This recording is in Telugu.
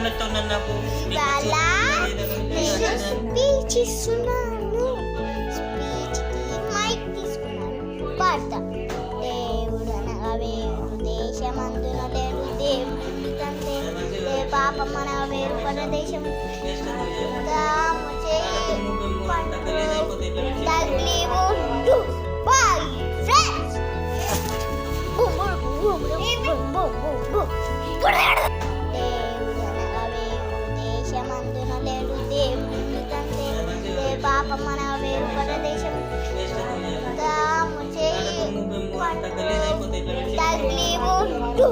నడుతున్నాను నాకు ఇవాళ నేను స్పీచ్ ఇస్తున్నాను. స్పీచ్కి మైక్ తీసుకున్నాను. పాడతా. దేవుడు అనగా వేరు దేశమందున లేడు దేవుడు తండ్రి ఏ పాపం అనగా వేరు పరదేశం తాము చేయి తగిలి ఉండు. Bye, friends. Boom, boom, boom, boom, boom, boom, boom. దేవుడు అనగా వేరు దేశమందున లేడు దేవుడు తండ్రి ఏ పాపం అనగా వేరు పరదేశం తాము చేయి తగిలి ఉండు.